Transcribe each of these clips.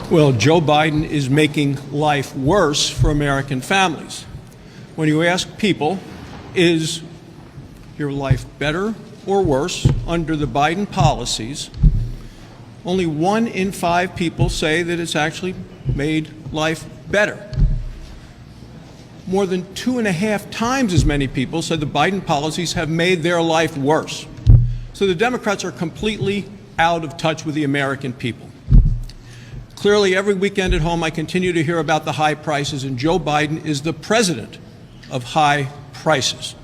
Well, Joe Biden is making life worse for American families. When you ask people, is your life better or worse under the Biden policies, only 1 in 5 people say that it's actually made life better. More than 2.5 times as many people said the Biden policies have made their life worse. So the Democrats are completely out of touch with the American people. Clearly, every weekend at home, I continue to hear about the high prices, and Joe Biden is the president of high prices.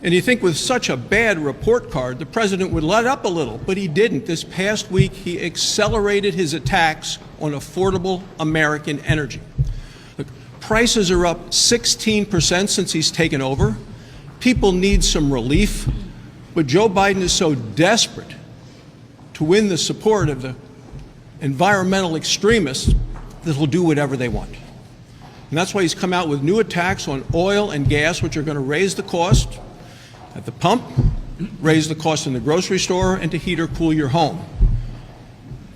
And you think with such a bad report card, the president would let up a little, but he didn't. This past week, he accelerated his attacks on affordable American energy. Look, prices are up 16% since he's taken over. People need some relief, but Joe Biden is so desperate to win the support of the environmental extremists that he'll do whatever they want. And that's why he's come out with new attacks on oil and gas, which are going to raise the cost at the pump, raise the cost in the grocery store, and to heat or cool your home.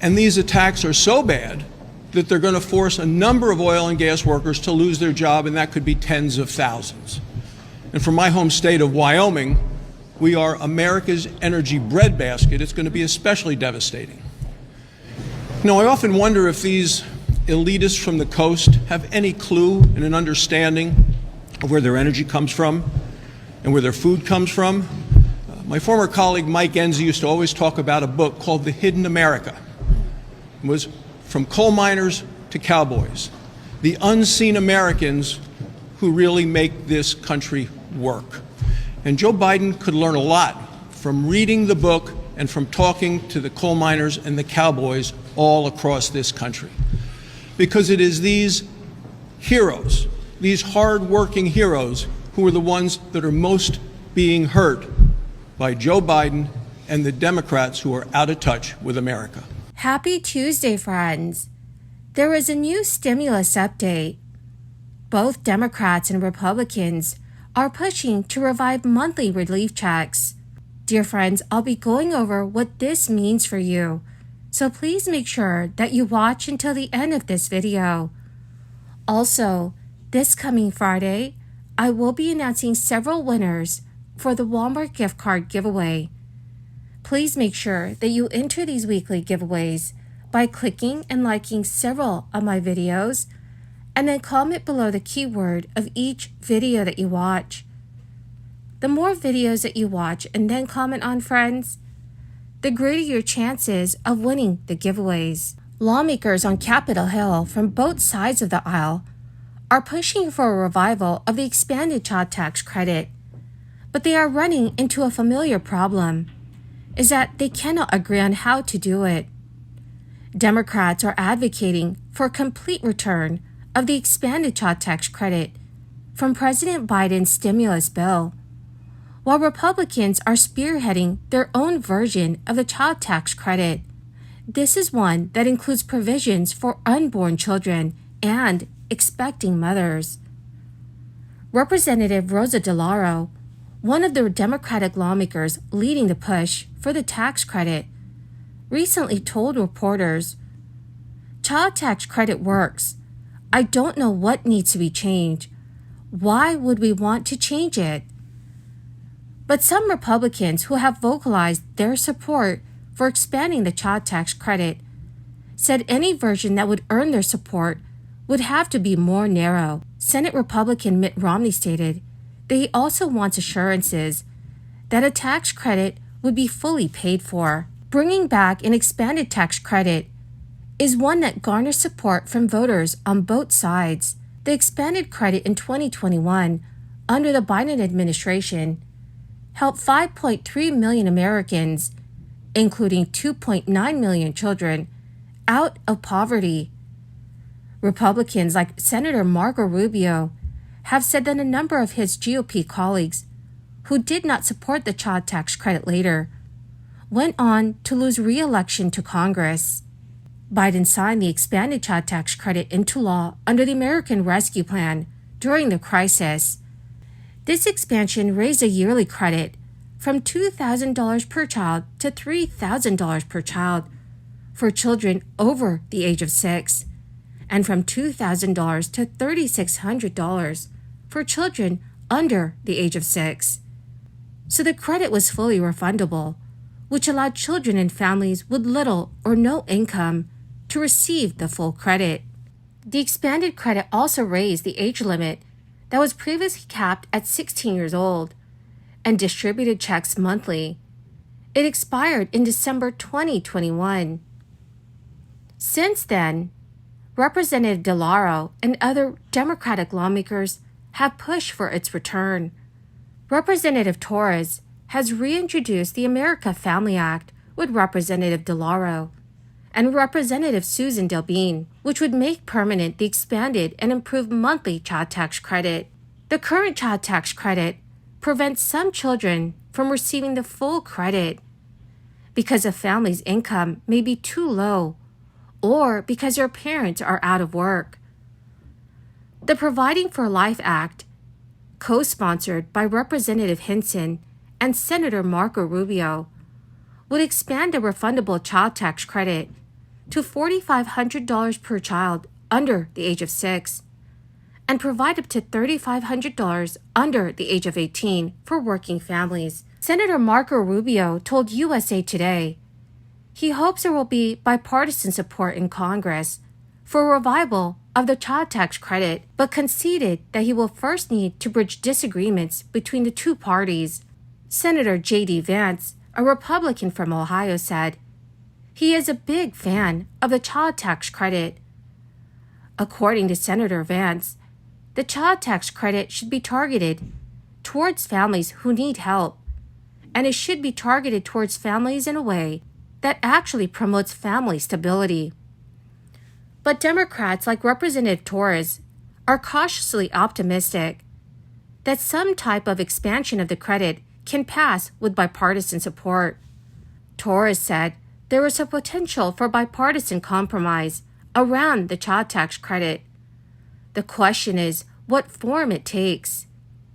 And these attacks are so bad that they're going to force a number of oil and gas workers to lose their job, and that could be tens of thousands. And for my home state of Wyoming, we are America's energy breadbasket. It's going to be especially devastating. You know, I often wonder if these elitists from the coast have any clue and an understanding of where their energy comes from and where their food comes from. My former colleague Mike Enzi used to always talk about a book called The Hidden America. It was from coal miners to cowboys, the unseen Americans who really make this country work. And Joe Biden could learn a lot from reading the book and from talking to the coal miners and the cowboys all across this country. Because it is these heroes, these hard-working heroes, who are the ones that are most being hurt by Joe Biden and the Democrats who are out of touch with America. Happy Tuesday, friends. There was a new stimulus update. Both Democrats and Republicans are pushing to revive monthly relief checks. Dear friends, I'll be going over what this means for you, so please make sure that you watch until the end of this video. Also, this coming Friday, I will be announcing several winners for the Walmart gift card giveaway. Please make sure that you enter these weekly giveaways by clicking and liking several of my videos, and then comment below the keyword of each video that you watch. The more videos that you watch and then comment on, friends, the greater your chances of winning the giveaways. Lawmakers on Capitol Hill from both sides of the aisle are pushing for a revival of the expanded child tax credit, but they are running into a familiar problem, is that they cannot agree on how to do it. Democrats are advocating for a complete return of the expanded child tax credit from President Biden's stimulus bill, while Republicans are spearheading their own version of the child tax credit. This is one that includes provisions for unborn children and expecting mothers. Representative Rosa DeLauro, one of the Democratic lawmakers leading the push for the tax credit, recently told reporters, "Child tax credit works. I don't know what needs to be changed. Why would we want to change it?" But some Republicans who have vocalized their support for expanding the child tax credit said any version that would earn their support would have to be more narrow. Senate Republican Mitt Romney stated that he also wants assurances that a tax credit would be fully paid for. Bringing back an expanded tax credit is one that garners support from voters on both sides. The expanded credit in 2021 under the Biden administration helped 5.3 million Americans, including 2.9 million children, out of poverty. Republicans like Senator Marco Rubio have said that a number of his GOP colleagues who did not support the child tax credit later went on to lose re-election to Congress. Biden signed the expanded child tax credit into law under the American Rescue Plan during the crisis. This expansion raised a yearly credit from $2,000 per child to $3,000 per child for children over the age of 6, and from $2,000 to $3,600 for children under the age of 6. So the credit was fully refundable, which allowed children and families with little or no income to receive the full credit. The expanded credit also raised the age limit that was previously capped at 16 years old and distributed checks monthly. It expired in December 2021. Since then, Representative DeLauro and other Democratic lawmakers have pushed for its return. Representative Torres has reintroduced the America Family Act with Representative DeLauro and Representative Susan Delbene, which would make permanent the expanded and improved monthly child tax credit. The current child tax credit prevents some children from receiving the full credit because a family's income may be too low or because their parents are out of work. The Providing for Life Act, co-sponsored by Representative Hinson and Senator Marco Rubio, would expand the refundable child tax credit to $4,500 per child under the age of 6 and provide up to $3,500 under the age of 18 for working families. Senator Marco Rubio told USA Today he hopes there will be bipartisan support in Congress for a revival of the child tax credit, but conceded that he will first need to bridge disagreements between the two parties. Senator J.D. Vance, a Republican from Ohio, said he is a big fan of the child tax credit. According to Senator Vance, the child tax credit should be targeted towards families who need help, and it should be targeted towards families in a way that actually promotes family stability. But Democrats like Representative Torres are cautiously optimistic that some type of expansion of the credit can pass with bipartisan support. Torres said there is a potential for bipartisan compromise around the child tax credit. The question is what form it takes.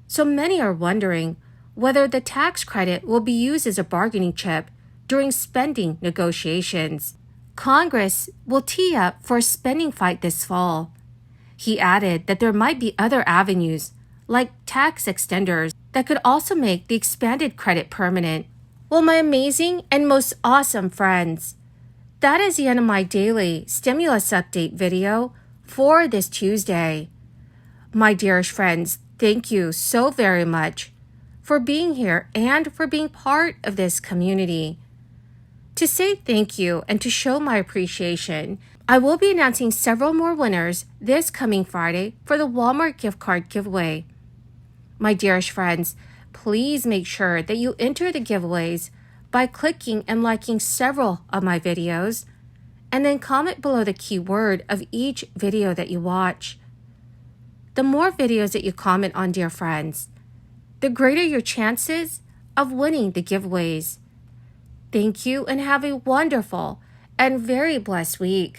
So many are wondering whether the tax credit will be used as a bargaining chip during spending negotiations. Congress will tee up for a spending fight this fall. He added that there might be other avenues, like tax extenders, that could also make the expanded credit permanent. Well, my amazing and most awesome friends, that is the end of my daily stimulus update video for this Tuesday. My dearest friends, thank you so very much for being here and for being part of this community. To say thank you and to show my appreciation, I will be announcing several more winners this coming Friday for the Walmart gift card giveaway. My dearest friends, please make sure that you enter the giveaways by clicking and liking several of my videos, and then comment below the keyword of each video that you watch. The more videos that you comment on, dear friends, the greater your chances of winning the giveaways. Thank you and have a wonderful and very blessed week.